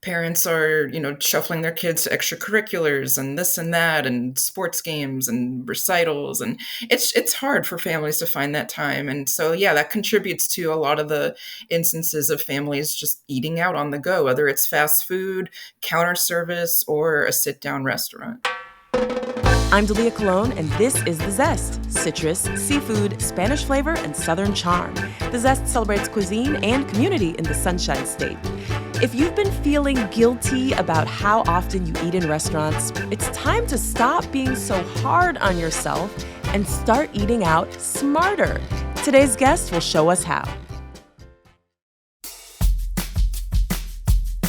Parents are, shuffling their kids to extracurriculars and this and that and sports games and recitals. And it's hard for families to find that time. And so, yeah, that contributes to a lot of the instances of families just eating out on the go, whether it's fast food, counter service, or a sit-down restaurant. I'm Dalia Colon, and this is The Zest. Citrus, seafood, Spanish flavor, and Southern charm. The Zest celebrates cuisine and community in the Sunshine State. If you've been feeling guilty about how often you eat in restaurants, it's time to stop being so hard on yourself and start eating out smarter. Today's guest will show us how.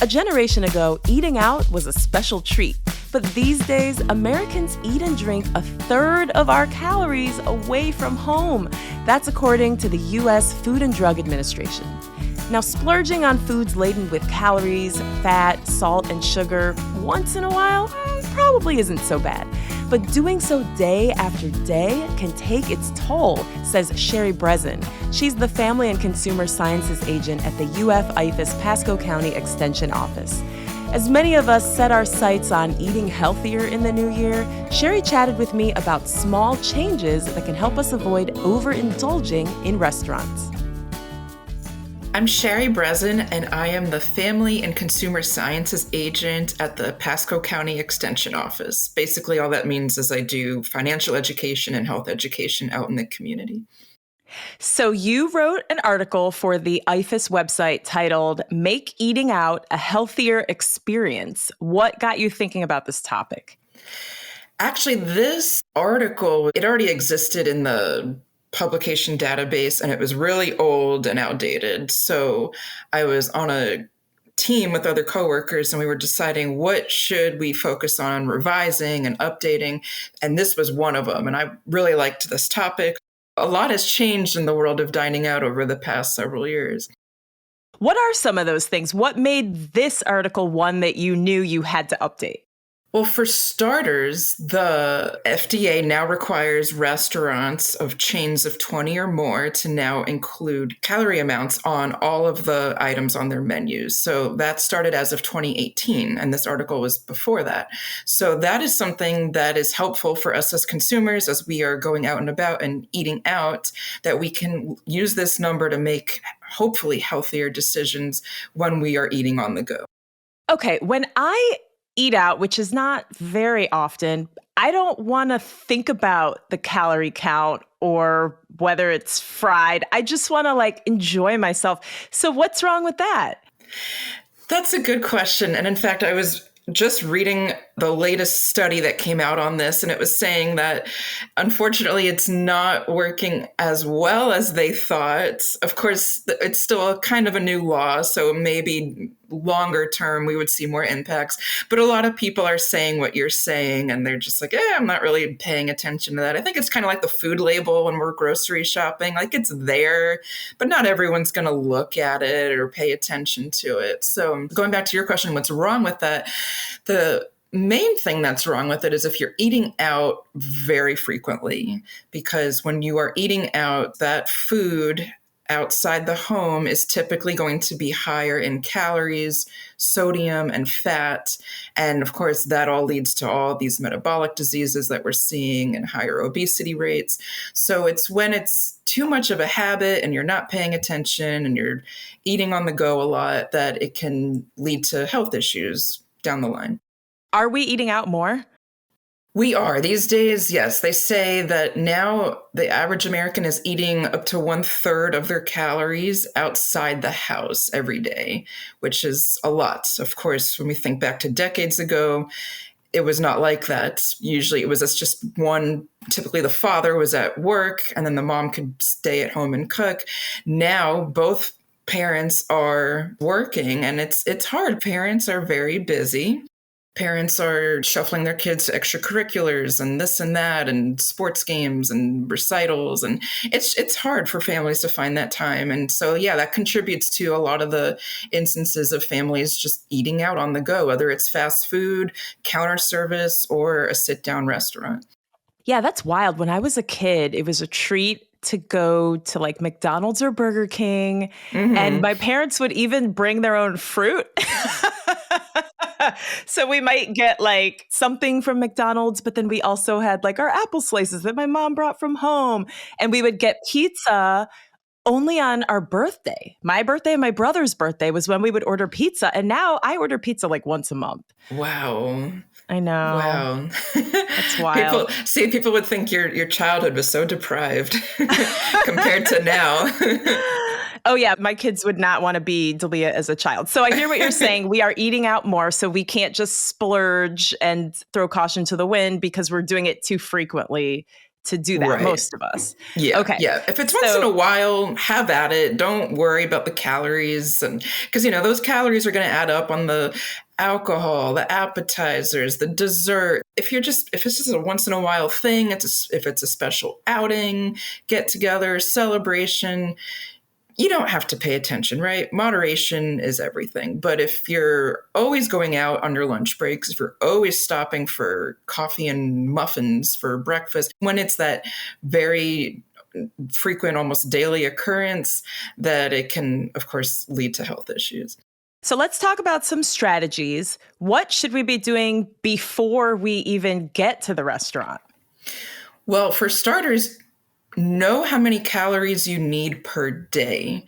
A generation ago, eating out was a special treat. But these days, Americans eat and drink a third of our calories away from home. That's according to the U.S. Food and Drug Administration. Now, splurging on foods laden with calories, fat, salt, and sugar once in a while probably isn't so bad. But doing so day after day can take its toll, says Shari Bresin. She's the Family and Consumer Sciences Agent at the IFAS Pasco County Extension Office. As many of us set our sights on eating healthier in the new year, Shari chatted with me about small changes that can help us avoid overindulging in restaurants. I'm Shari Bresin, and I am the Family and Consumer Sciences Agent at the Pasco County Extension Office. Basically, all that means is I do financial education and health education out in the community. So you wrote an article for the IFAS website titled, "Make Eating Out a Healthier Experience." What got you thinking about this topic? Actually, this article, it already existed in the publication database, and it was really old and outdated. So I was on a team with other coworkers, and we were deciding what should we focus on revising and updating. And this was one of them. And I really liked this topic. A lot has changed in the world of dining out over the past several years. What are some of those things? What made this article one that you knew you had to update? Well, for starters, the FDA now requires restaurants of chains of 20 or more to now include calorie amounts on all of the items on their menus. So that started as of 2018, and this article was before that. So that is something that is helpful for us as consumers as we are going out and about and eating out, that we can use this number to make hopefully healthier decisions when we are eating on the go. Okay, when I eat out, which is not very often, I don't want to think about the calorie count or whether it's fried. I just want to enjoy myself. So what's wrong with that? That's a good question. And in fact, I was just reading the latest study that came out on this, and it was saying that unfortunately it's not working as well as they thought. Of course, it's still kind of a new law, so maybe longer term we would see more impacts. But a lot of people are saying what you're saying, and they're just like, I'm not really paying attention to that. I think it's kind of like the food label when we're grocery shopping. It's there, but not everyone's going to look at it or pay attention to it. So going back to your question, what's wrong with that? The main thing that's wrong with it is if you're eating out very frequently, because when you are eating out, that food outside the home is typically going to be higher in calories, sodium, and fat. And of course, that all leads to all these metabolic diseases that we're seeing and higher obesity rates. So it's when it's too much of a habit and you're not paying attention and you're eating on the go a lot that it can lead to health issues down the line. Are we eating out more? We are. These days, yes. They say that now the average American is eating up to 1/3 of their calories outside the house every day, which is a lot. Of course, when we think back to decades ago, it was not like that. Usually it was just one, typically the father was at work and then the mom could stay at home and cook. Now both parents are working, and it's hard. Parents are very busy. Parents are shuffling their kids to extracurriculars and this and that and sports games and recitals. And it's hard for families to find that time. And so, yeah, that contributes to a lot of the instances of families just eating out on the go, whether it's fast food, counter service, or a sit-down restaurant. Yeah, that's wild. When I was a kid, it was a treat to go to McDonald's or Burger King. Mm-hmm. And my parents would even bring their own fruit. So we might get like something from McDonald's, but then we also had like our apple slices that my mom brought from home. And we would get pizza only on our birthday. My birthday and my brother's birthday was when we would order pizza. And now I order pizza like once a month. Wow. I know. Wow. That's wild. People would think your childhood was so deprived compared to now. Oh, yeah. My kids would not want to be Dalia as a child. So I hear what you're saying. We are eating out more, so we can't just splurge and throw caution to the wind because we're doing it too frequently to do that, most of us. Yeah. Okay. Yeah. If it's once in a while, have at it. Don't worry about the calories. And because, those calories are going to add up on the alcohol, the appetizers, the dessert. If it's just a once in a while thing, if it's a special outing, get together, celebration, you don't have to pay attention, right? Moderation is everything. But if you're always going out on your lunch breaks, if you're always stopping for coffee and muffins for breakfast, when it's that very frequent, almost daily occurrence, that it can, of course, lead to health issues. So let's talk about some strategies. What should we be doing before we even get to the restaurant? Well, for starters, know how many calories you need per day.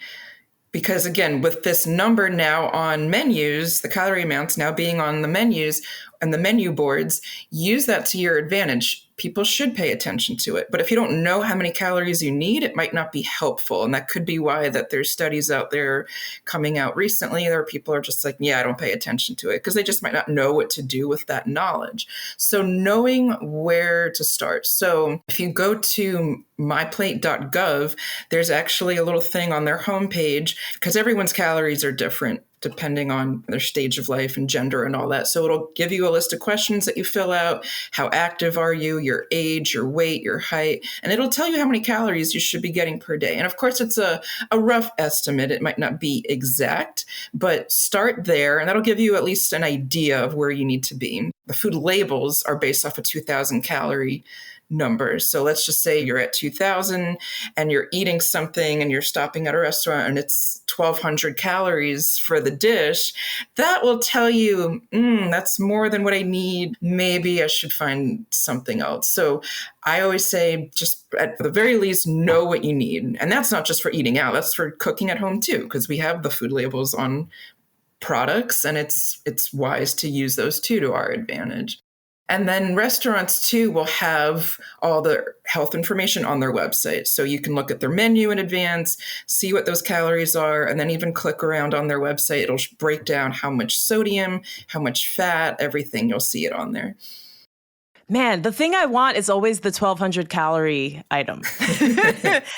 Because again, with this number now on menus, the calorie amounts now being on the menus and the menu boards, use that to your advantage. People should pay attention to it. But if you don't know how many calories you need, it might not be helpful. And that could be why that there's studies out there coming out recently. There are people who are just like, yeah, I don't pay attention to it because they just might not know what to do with that knowledge. So knowing where to start. So if you go to myplate.gov, there's actually a little thing on their homepage because everyone's calories are different depending on their stage of life and gender and all that. So it'll give you a list of questions that you fill out. How active are you? Your age, your weight, your height, and it'll tell you how many calories you should be getting per day. And of course, it's a rough estimate. It might not be exact, but start there, and that'll give you at least an idea of where you need to be. The food labels are based off a 2,000 calorie numbers. So let's just say you're at 2,000 and you're eating something and you're stopping at a restaurant and it's 1,200 calories for the dish. That will tell you, that's more than what I need. Maybe I should find something else. So I always say, just at the very least, know what you need. And that's not just for eating out. That's for cooking at home too, because we have the food labels on products and it's wise to use those too to our advantage. And then restaurants too will have all the health information on their website. So you can look at their menu in advance, see what those calories are, and then even click around on their website. It'll break down how much sodium, how much fat, everything. You'll see it on there. Man, the thing I want is always the 1,200 calorie item.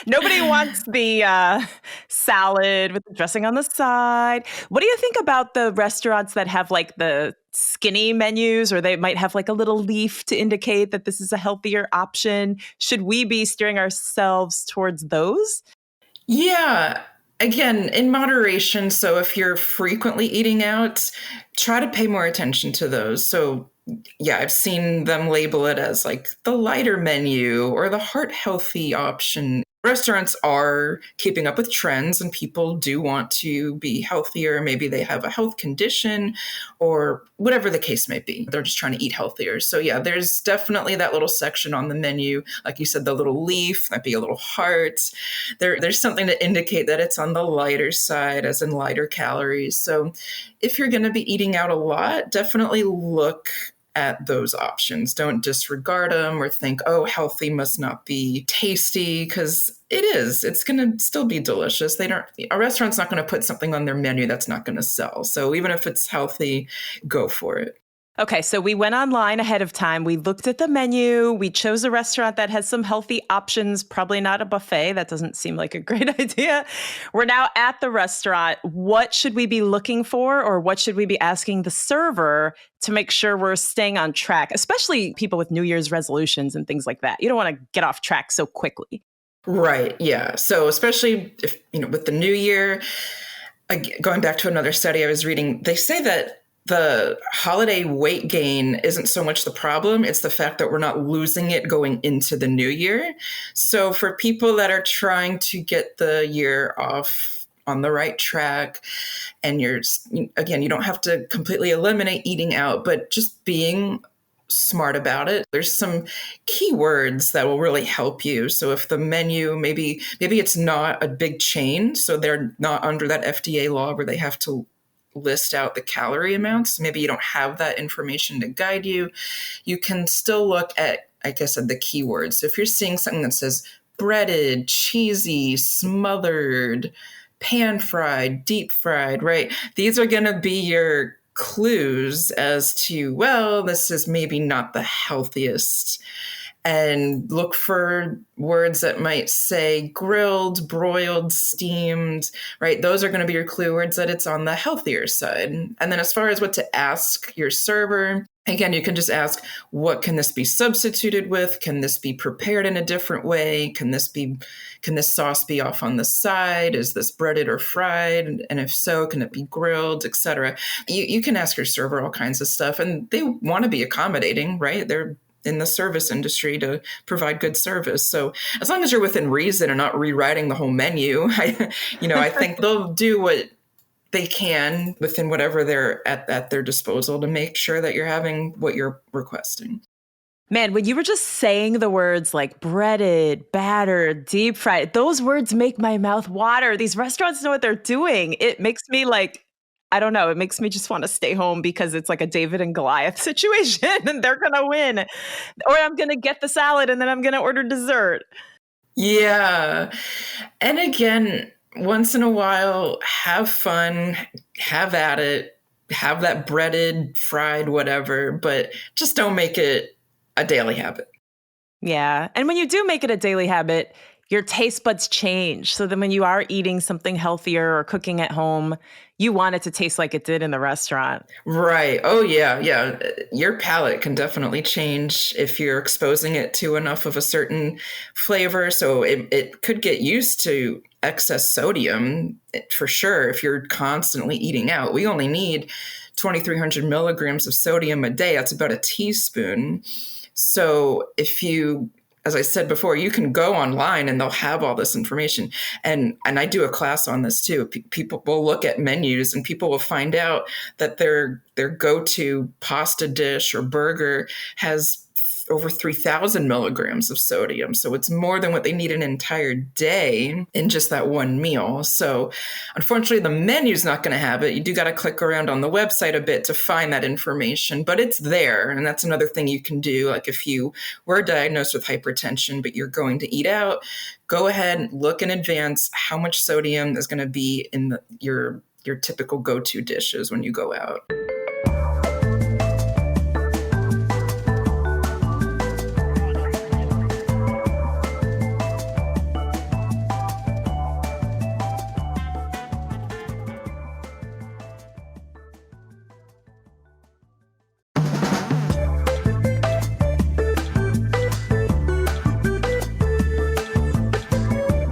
Nobody wants the salad with the dressing on the side. What do you think about the restaurants that have like the skinny menus, or they might have like a little leaf to indicate that this is a healthier option? Should we be steering ourselves towards those? Yeah. Again, in moderation. So if you're frequently eating out, try to pay more attention to those. So yeah, I've seen them label it as like the lighter menu or the heart healthy option. Restaurants are keeping up with trends and people do want to be healthier. Maybe they have a health condition or whatever the case may be. They're just trying to eat healthier. So yeah, there's definitely that little section on the menu. Like you said, the little leaf might be a little heart. There's something to indicate that it's on the lighter side, as in lighter calories. So if you're going to be eating out a lot, definitely look at those options. Don't disregard them or think, oh, healthy must not be tasty, because it is. It's going to still be delicious. A restaurant's not going to put something on their menu that's not going to sell. So even if it's healthy, go for it. Okay, so we went online ahead of time. We looked at the menu. We chose a restaurant that has some healthy options, probably not a buffet. That doesn't seem like a great idea. We're now at the restaurant. What should we be looking for, or what should we be asking the server to make sure we're staying on track, especially people with New Year's resolutions and things like that? You don't want to get off track so quickly. Right, yeah. So especially if, with the new year, going back to another study I was reading, they say that the holiday weight gain isn't so much the problem. It's the fact that we're not losing it going into the new year. So for people that are trying to get the year off on the right track. And again, you don't have to completely eliminate eating out, but just being smart about it. There's some keywords that will really help you. So if the menu, maybe it's not a big chain, so they're not under that FDA law where they have to list out the calorie amounts. Maybe you don't have that information to guide you. You can still look at, like I said, the keywords. So if you're seeing something that says breaded, cheesy, smothered, pan fried, deep fried, right? These are going to be your clues as to, well, this is maybe not the healthiest. And look for words that might say grilled, broiled, steamed, right? Those are going to be your clue words that it's on the healthier side. And then as far as what to ask your server, again, you can just ask, what can this be substituted with? Can this be prepared in a different way? Can this sauce be off on the side? Is this breaded or fried? And if so, can it be grilled, etc.? You can ask your server all kinds of stuff, and they want to be accommodating, right? They're in the service industry to provide good service. So as long as you're within reason and not rewriting the whole menu, I think they'll do what they can within whatever they're at their disposal to make sure that you're having what you're requesting. Man, when you were just saying the words like breaded, battered, deep fried, those words make my mouth water. These restaurants know what they're doing. It makes me I don't know. It makes me just want to stay home because it's like a David and Goliath situation and they're going to win. Or I'm going to get the salad and then I'm going to order dessert. Yeah. And again, once in a while, have fun, have at it, have that breaded, fried, whatever, but just don't make it a daily habit. Yeah. And when you do make it a daily habit, your taste buds change. So then when you are eating something healthier or cooking at home, you want it to taste like it did in the restaurant. Right. Oh, yeah. Yeah. Your palate can definitely change if you're exposing it to enough of a certain flavor. So it could get used to excess sodium for sure if you're constantly eating out. We only need 2,300 milligrams of sodium a day. That's about a teaspoon. So if you, as I said before, you can go online and they'll have all this information. And I do a class on this too. People will look at menus and people will find out that their go-to pasta dish or burger has over 3,000 milligrams of sodium. So it's more than what they need an entire day in just that one meal. So unfortunately, the menu's not going to have it. You do got to click around on the website a bit to find that information, but it's there. And that's another thing you can do. Like if you were diagnosed with hypertension, but you're going to eat out, go ahead and look in advance how much sodium is going to be in your typical go-to dishes when you go out.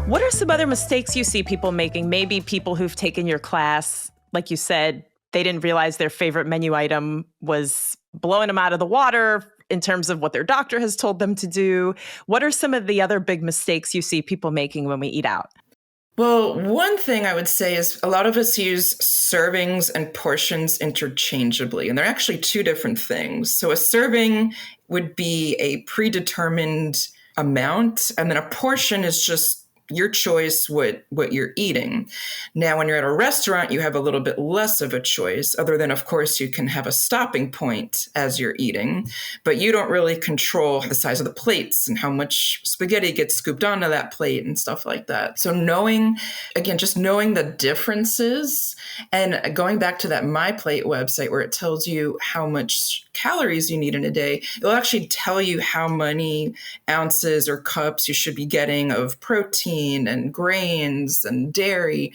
What are some other mistakes you see people making? Maybe people who've taken your class, like you said, they didn't realize their favorite menu item was blowing them out of the water in terms of what their doctor has told them to do. What are some of the other big mistakes you see people making when we eat out? Well, one thing I would say is a lot of us use servings and portions interchangeably, and they're actually two different things. So a serving would be a predetermined amount, and then a portion is just your choice what you're eating. Now, when you're at a restaurant, you have a little bit less of a choice, other than, of course, you can have a stopping point as you're eating, but you don't really control the size of the plates and how much spaghetti gets scooped onto that plate and stuff like that. So just knowing the differences and going back to that My Plate website where it tells you how much calories you need in a day, it'll actually tell you how many ounces or cups you should be getting of protein and grains and dairy.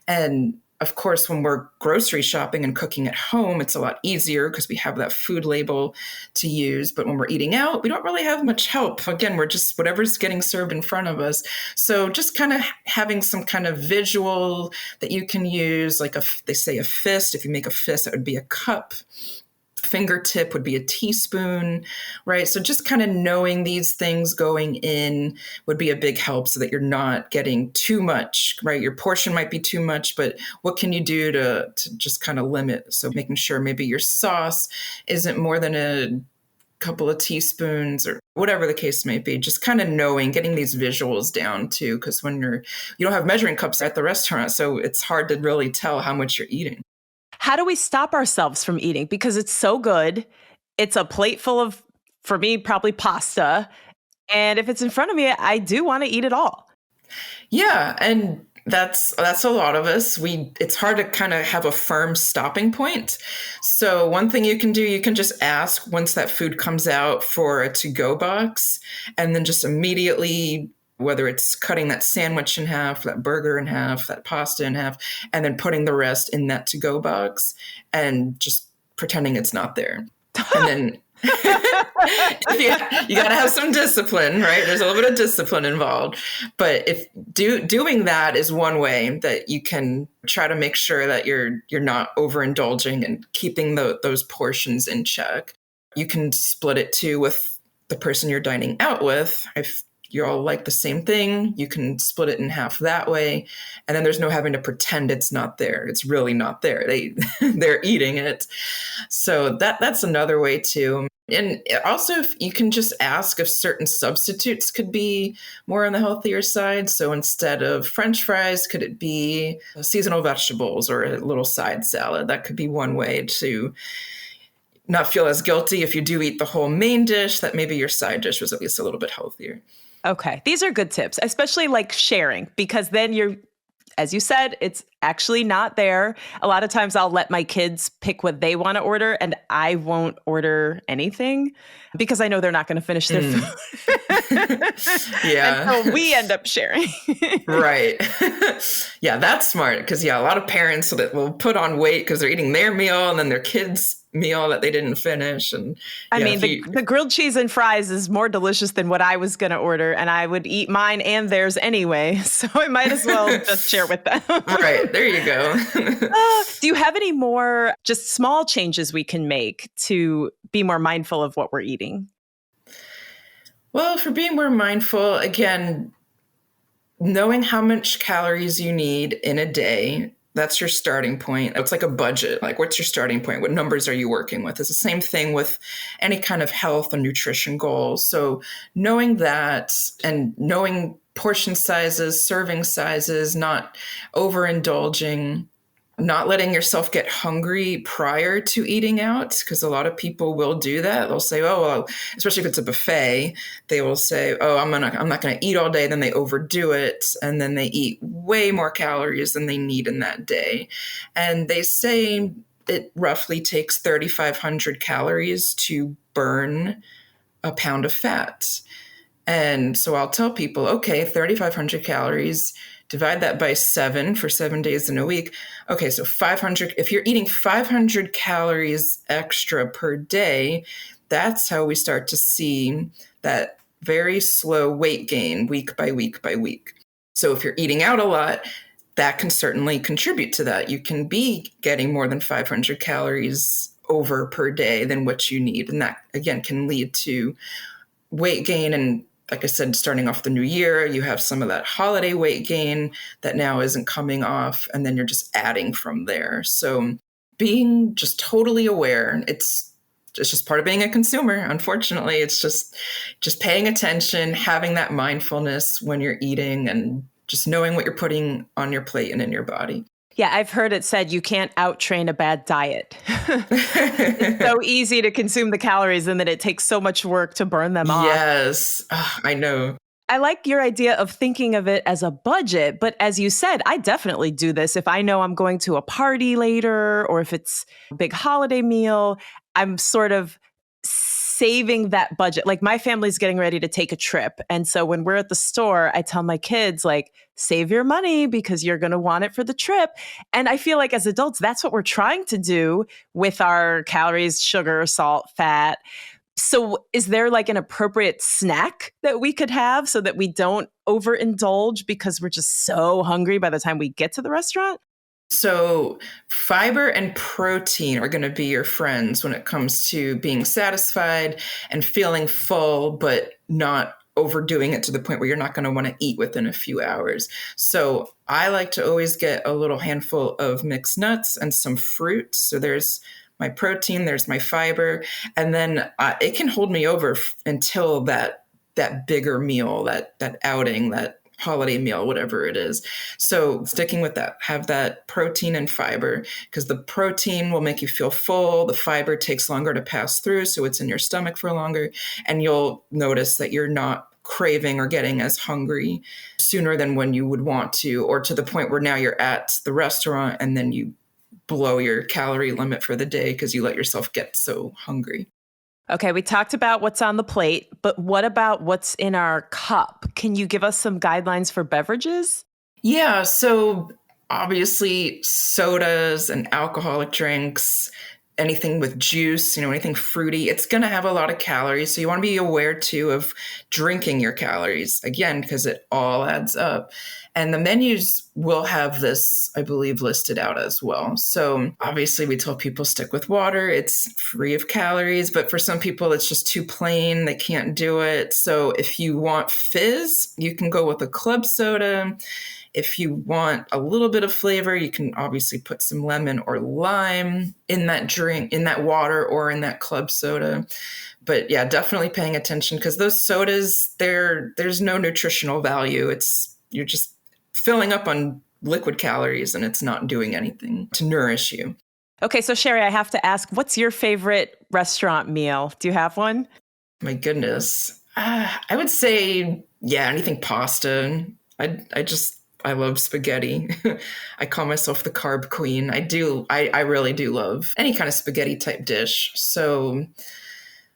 And of course, when we're grocery shopping and cooking at home, it's a lot easier because we have that food label to use. But when we're eating out, we don't really have much help. Again, we're just whatever's getting served in front of us. So just kind of having some kind of visual that you can use, like they say a fist. If you make a fist, that would be a cup. fingertip would be a teaspoon, right? So just kind of knowing these things going in would be a big help so that you're not getting too much, right? Your portion might be too much, but what can you do to just kind of limit? So making sure maybe your sauce isn't more than a couple of teaspoons or whatever the case may be, just kind of knowing, getting these visuals down too, because when you don't have measuring cups at the restaurant, so it's hard to really tell how much you're eating. How do we stop ourselves from eating? Because it's so good. It's a plate full of, for me, probably pasta. And if it's in front of me, I do want to eat it all. Yeah, and that's a lot of us. It's hard to kind of have a firm stopping point. So one thing you can do, you can just ask once that food comes out for a to-go box, and then just immediately, whether it's cutting that sandwich in half, that burger in half, that pasta in half, and then putting the rest in that to-go box and just pretending it's not there. And then you got to have some discipline, right? There's a little bit of discipline involved. But if doing that is one way that you can try to make sure that you're not overindulging and keeping those portions in check. You can split it too with the person you're dining out with. If you all like the same thing, you can split it in half that way. And then there's no having to pretend it's not there. It's really not there. They're eating it. So that's another way too. And also, if you can just ask if certain substitutes could be more on the healthier side. So instead of French fries, could it be seasonal vegetables or a little side salad? That could be one way to not feel as guilty if you do eat the whole main dish, that maybe your side dish was at least a little bit healthier. Okay. These are good tips, especially like sharing, because then you're, as you said, it's actually not there. A lot of times I'll let my kids pick what they want to order and I won't order anything because I know they're not going to finish their food. Yeah. And so we end up sharing. Right. Yeah, that's smart because, a lot of parents that will put on weight because they're eating their meal and then their kids' meal that they didn't finish. And the grilled cheese and fries is more delicious than what I was going to order, and I would eat mine and theirs anyway. So I might as well just share with them. Right. There you go. Do you have any more just small changes we can make to be more mindful of what we're eating? Well, for being more mindful, again, knowing how much calories you need in a day, that's your starting point. It's like a budget. Like, what's your starting point? What numbers are you working with? It's the same thing with any kind of health and nutrition goals. So knowing that and knowing portion sizes, serving sizes, not overindulging, not letting yourself get hungry prior to eating out, because a lot of people will do that. They'll say, oh, well, especially if it's a buffet, they will say, oh, I'm not going to eat all day. Then they overdo it. And then they eat way more calories than they need in that day. And they say it roughly takes 3,500 calories to burn a pound of fat. And so I'll tell people, okay, 3,500 calories, divide that by 7 for 7 days in a week. Okay, so 500, if you're eating 500 calories extra per day, that's how we start to see that very slow weight gain week by week by week. So if you're eating out a lot, that can certainly contribute to that. You can be getting more than 500 calories over per day than what you need. And that, again, can lead to weight gain. And like I said, starting off the new year, you have some of that holiday weight gain that now isn't coming off, and then you're just adding from there. So being just totally aware, it's just part of being a consumer. Unfortunately, it's just paying attention, having that mindfulness when you're eating, and just knowing what you're putting on your plate and in your body. Yeah, I've heard it said you can't out-train a bad diet. It's so easy to consume the calories and then it takes so much work to burn them off. Yes, I know. I like your idea of thinking of it as a budget, but as you said, I definitely do this. If I know I'm going to a party later or if it's a big holiday meal, I'm sort of saving that budget. Like, my family's getting ready to take a trip. And so when we're at the store, I tell my kids, like, save your money because you're going to want it for the trip. And I feel like as adults, that's what we're trying to do with our calories, sugar, salt, fat. So is there like an appropriate snack that we could have so that we don't overindulge because we're just so hungry by the time we get to the restaurant? So fiber and protein are going to be your friends when it comes to being satisfied and feeling full, but not overdoing it to the point where you're not going to want to eat within a few hours. So I like to always get a little handful of mixed nuts and some fruit. So there's my protein, there's my fiber, and then it can hold me over until that bigger meal, that outing, that holiday meal, whatever it is. So sticking with that, have that protein and fiber, because the protein will make you feel full. The fiber takes longer to pass through, so it's in your stomach for longer. And you'll notice that you're not craving or getting as hungry sooner than when you would want to, or to the point where now you're at the restaurant and then you blow your calorie limit for the day because you let yourself get so hungry. Okay, we talked about what's on the plate, but what about what's in our cup? Can you give us some guidelines for beverages? Yeah, so obviously sodas and alcoholic drinks, anything with juice, anything fruity, it's going to have a lot of calories. So you want to be aware too of drinking your calories, again, because it all adds up. And the menus will have this, I believe, listed out as well. So obviously we tell people stick with water. It's free of calories, but for some people it's just too plain. They can't do it. So if you want fizz, you can go with a club soda. If you want a little bit of flavor, you can obviously put some lemon or lime in that drink, in that water, or in that club soda. But yeah, definitely paying attention, because those sodas, there's no nutritional value. You're just filling up on liquid calories and it's not doing anything to nourish you. Okay, so Shari, I have to ask, what's your favorite restaurant meal? Do you have one? My goodness. I would say, anything pasta. I love spaghetti. I call myself the carb queen. I really do love any kind of spaghetti type dish. So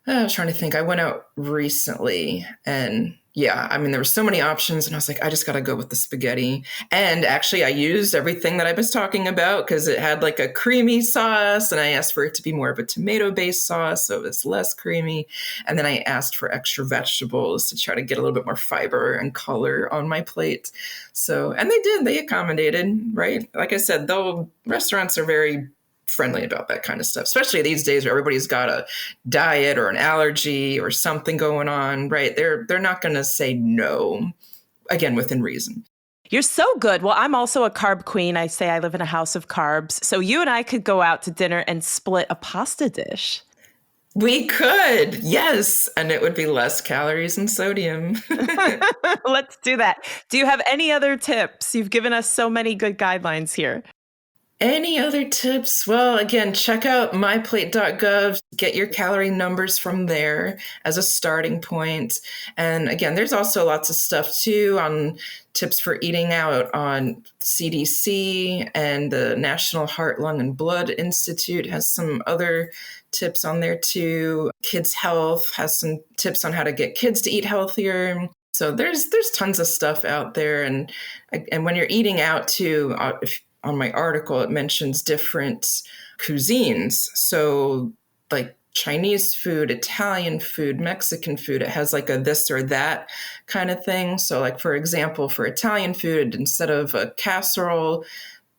I was trying to think. I went out recently and there were so many options and I was like, I just got to go with the spaghetti. And actually I used everything that I was talking about because it had like a creamy sauce and I asked for it to be more of a tomato-based sauce, so it was less creamy. And then I asked for extra vegetables to try to get a little bit more fiber and color on my plate. So, and they accommodated, right? Like I said, though, restaurants are very friendly about that kind of stuff, especially these days where everybody's got a diet or an allergy or something going on, right? They're not going to say no, again, within reason. You're so good. Well, I'm also a carb queen. I say I live in a house of carbs. So you and I could go out to dinner and split a pasta dish. We could, yes. And it would be less calories and sodium. Let's do that. Do you have any other tips? You've given us so many good guidelines here. Any other tips? Well, again, check out myplate.gov. Get your calorie numbers from there as a starting point. And again, there's also lots of stuff too on tips for eating out on CDC, and the National Heart, Lung, and Blood Institute has some other tips on there too. Kids Health has some tips on how to get kids to eat healthier. So there's tons of stuff out there. And when you're eating out too, on my article, it mentions different cuisines. So like Chinese food, Italian food, Mexican food, it has like a this or that kind of thing. So like, for example, for Italian food, instead of a casserole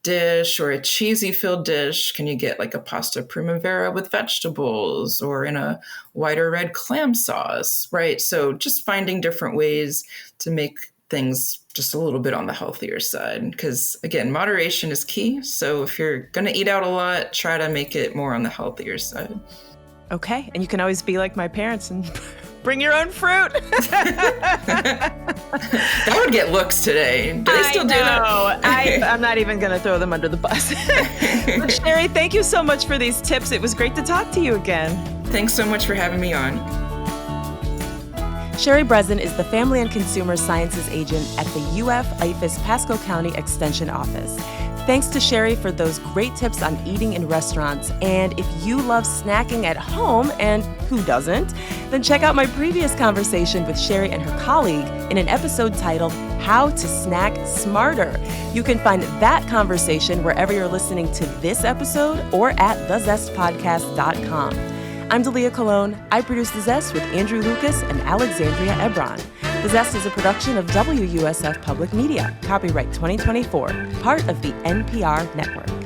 dish or a cheesy filled dish, can you get like a pasta primavera with vegetables or in a white or red clam sauce, right? So just finding different ways to make things just a little bit on the healthier side, because again, moderation is key. So if you're going to eat out a lot, try to make it more on the healthier side. Okay. And you can always be like my parents and bring your own fruit. That would get looks today. Do they still do that? I'm not even going to throw them under the bus. But Shari, thank you so much for these tips. It was great to talk to you again. Thanks so much for having me on. Shari Bresin is the Family and Consumer Sciences Agent at the IFAS Pasco County Extension Office. Thanks to Shari for those great tips on eating in restaurants. And if you love snacking at home, and who doesn't, then check out my previous conversation with Shari and her colleague in an episode titled How to Snack Smarter. You can find that conversation wherever you're listening to this episode or at thezestpodcast.com. I'm Dalia Colon. I produce The Zest with Andrew Lucas and Alexandria Ebron. The Zest is a production of WUSF Public Media. Copyright 2024, part of the NPR network.